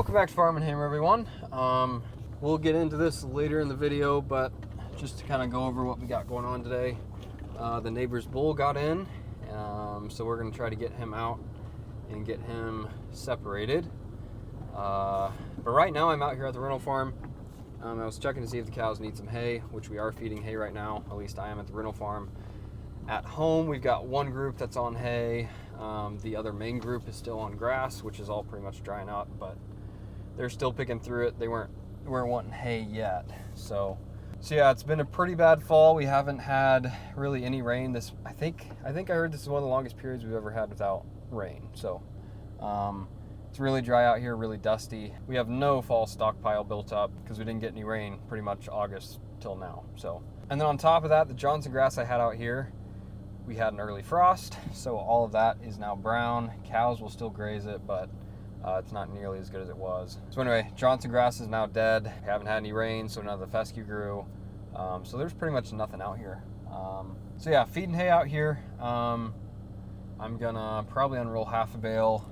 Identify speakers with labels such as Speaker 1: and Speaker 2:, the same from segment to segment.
Speaker 1: Welcome back to Farm and Hammer, everyone. We'll get into this later in the video, but just to kind of go over what we got going on today. The neighbor's bull got in, so we're going to try to get him out and get him separated. But right now I'm out here at the rental farm. I was checking to see if the cows need some hay, which we are feeding hay right now. At least I am at the rental farm. At home, we've got one group that's on hay. The other main group is still on grass, which is all pretty much drying out, but they're still picking through it. They weren't wanting hay yet. So yeah, it's been a pretty bad fall. We haven't had really any rain. I think I heard this is one of the longest periods we've ever had without rain. So it's really dry out here, really dusty. We have no fall stockpile built up because we didn't get any rain pretty much August till now. So, and then on top of that, the Johnson grass I had out here, we had an early frost, so all of that is now brown. Cows will still graze it, but it's not nearly as good as it was. So anyway, Johnson grass is now dead. We haven't had any rain, so none of the fescue grew. So there's pretty much nothing out here. So yeah, feeding hay out here. I'm gonna probably unroll half a bale.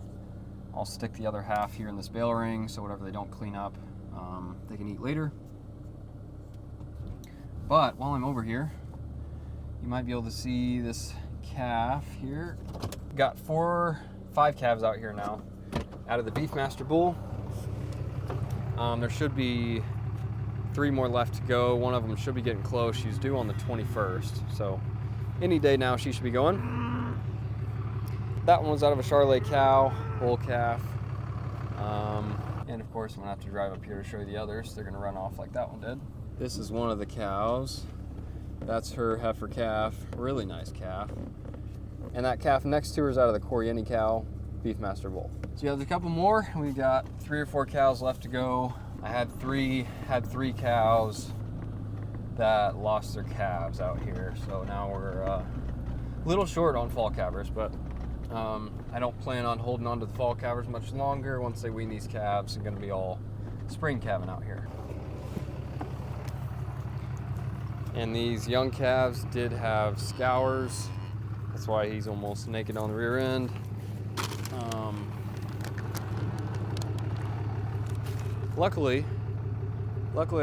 Speaker 1: I'll stick the other half here in this bale ring, so whatever they don't clean up, they can eat later. But while I'm over here, you might be able to see this calf here. Got 5 calves out here now out of the Beefmaster bull. There should be 3 more left to go. One of them should be getting close. She's due on the 21st, so any day now she should be going. That one was out of a Charolais cow, bull calf. And of course I'm gonna have to drive up here to show you the others. They're gonna run off like that one did. This is one of the cows. That's her heifer calf, really nice calf. And that calf next to her is out of the Coriani cow, Beefmaster bull. So yeah, there's a couple more. We got 3 or 4 cows left to go. I had three cows that lost their calves out here. So now we're a little short on fall calvers, but I don't plan on holding on to the fall calvers much longer. Once they wean these calves, I'm gonna be all spring calving out here. And these young calves did have scours. That's why he's almost naked on the rear end. Luckily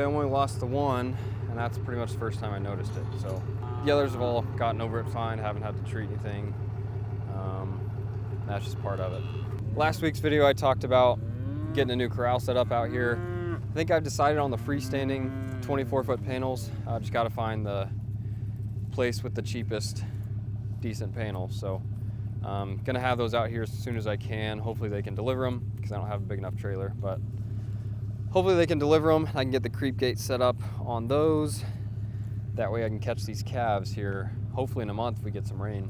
Speaker 1: I only lost the one, and that's pretty much the first time I noticed it. So the others have all gotten over it fine, haven't had to treat anything. That's just part of it. Last week's video I talked about getting a new corral set up out here. I think I've decided on the freestanding 24-foot panels. I just got to find the place with the cheapest decent panels. So I'm gonna have those out here as soon as I can. Hopefully they can deliver them because I don't have a big enough trailer, but hopefully they can deliver them. I can get the creep gate set up on those. That way I can catch these calves here. Hopefully in a month we get some rain.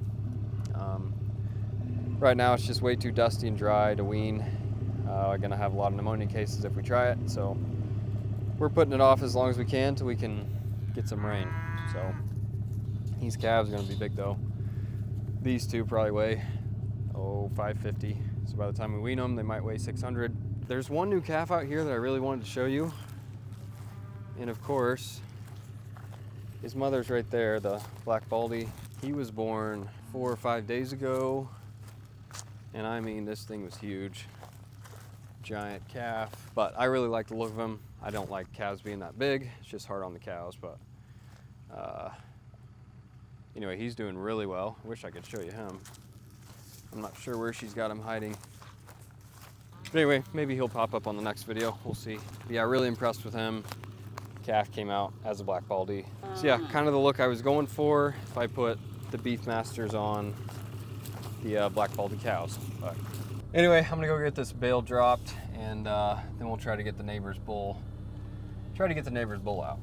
Speaker 1: Right now it's just way too dusty and dry to wean. We're gonna have a lot of pneumonia cases if we try it. So we're putting it off as long as we can till we can get some rain. So these calves are gonna be big though. These two probably weigh 550. So by the time we wean them, they might weigh 600. There's one new calf out here that I really wanted to show you. And of course, his mother's right there, the black baldy. He was born 4 or 5 days ago. And I mean, this thing was huge. Giant calf. But I really like the look of him. I don't like calves being that big. It's just hard on the cows, but anyway, he's doing really well. I wish I could show you him. I'm not sure where she's got him hiding. But anyway, maybe he'll pop up on the next video. We'll see. But yeah, really impressed with him. Calf came out as a black baldy. So yeah, kind of the look I was going for if I put the Beefmasters on the black baldy cows. But anyway, I'm gonna go get this bale dropped, and then we'll try to get the neighbor's bull. Out.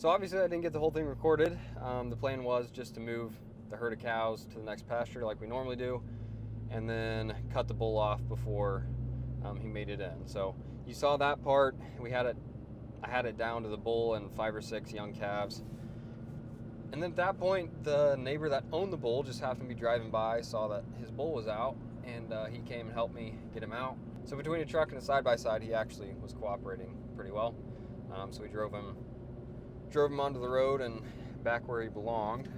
Speaker 1: So obviously I didn't get the whole thing recorded. The plan was just to move the herd of cows to the next pasture like we normally do, and then cut the bull off before he made it in. So you saw that part. I had it down to the bull and 5 or 6 young calves. And then at that point, the neighbor that owned the bull just happened to be driving by, saw that his bull was out, and he came and helped me get him out. So between a truck and a side-by-side, he actually was cooperating pretty well. So we drove him onto the road and back where he belonged.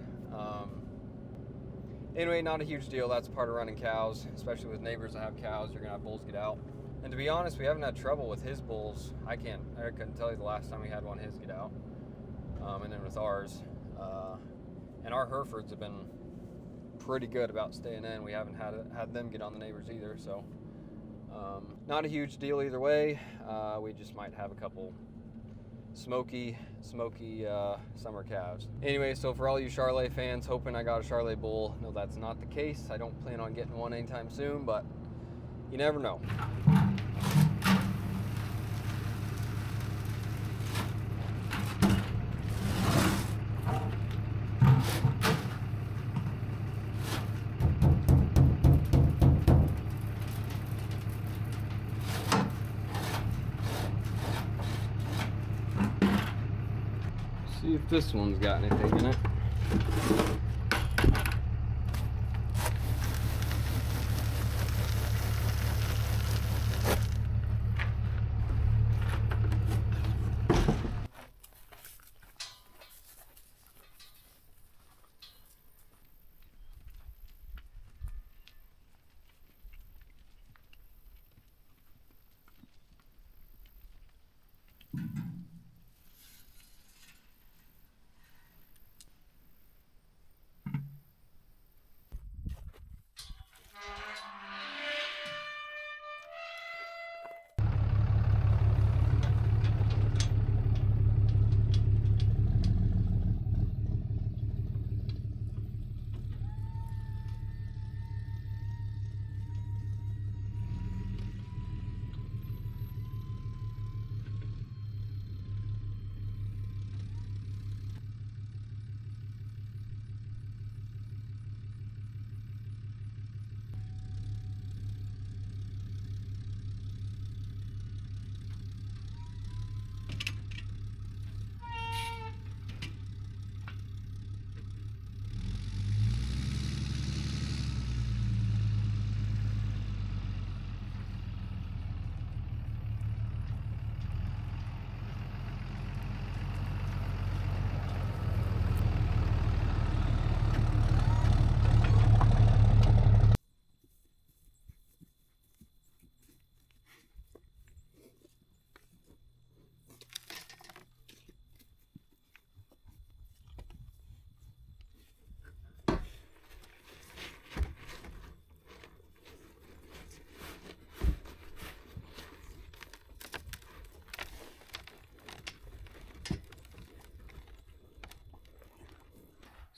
Speaker 1: Anyway, not a huge deal. That's part of running cows, especially with neighbors that have cows. You're gonna have bulls get out. And to be honest, we haven't had trouble with his bulls. I couldn't tell you the last time we had one of his get out. And then with ours. And our Herefords have been pretty good about staying in. We haven't had them get on the neighbors either. So not a huge deal either way. We just might have a couple smoky summer calves. Anyway, so for all you Charolais fans hoping I got a Charolais bull, no, that's not the case. I don't plan on getting one anytime soon, but you never know. See if this one's got anything in it.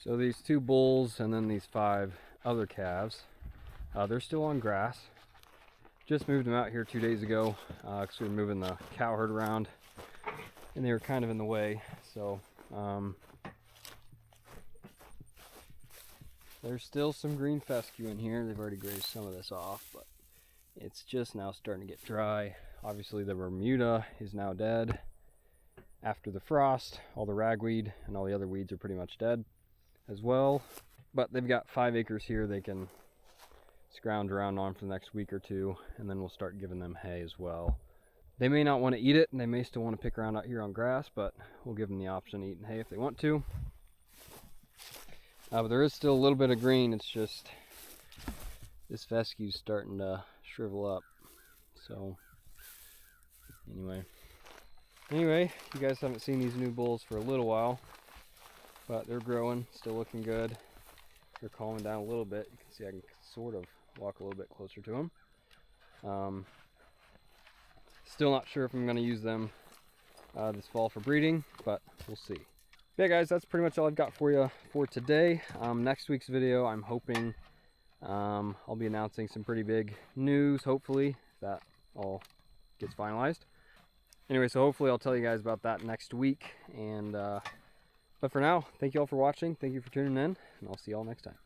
Speaker 1: So these 2 bulls and then these 5 other calves, they're still on grass. Just moved them out here 2 days ago because we were moving the cow herd around and they were kind of in the way. So there's still some green fescue in here. They've already grazed some of this off, but it's just now starting to get dry. Obviously the Bermuda is now dead after the frost. All the ragweed and all the other weeds are pretty much dead as well, but they've got 5 acres here they can scrounge around on for the next week or 2, and then we'll start giving them hay as well. They may not want to eat it and they may still want to pick around out here on grass, but we'll give them the option of eating hay if they want to. But there is still a little bit of green. It's just this fescue's starting to shrivel up. So anyway, you guys haven't seen these new bulls for a little while, but they're growing, still looking good. They're calming down a little bit. You can see I can sort of walk a little bit closer to them. Still not sure if I'm going to use them this fall for breeding, but we'll see. Yeah guys, that's pretty much all I've got for you for today. Next week's video, I'm hoping I'll be announcing some pretty big news, hopefully, if that all gets finalized. Anyway, so hopefully I'll tell you guys about that next week, and But for now, thank you all for watching. Thank you for tuning in, and I'll see you all next time.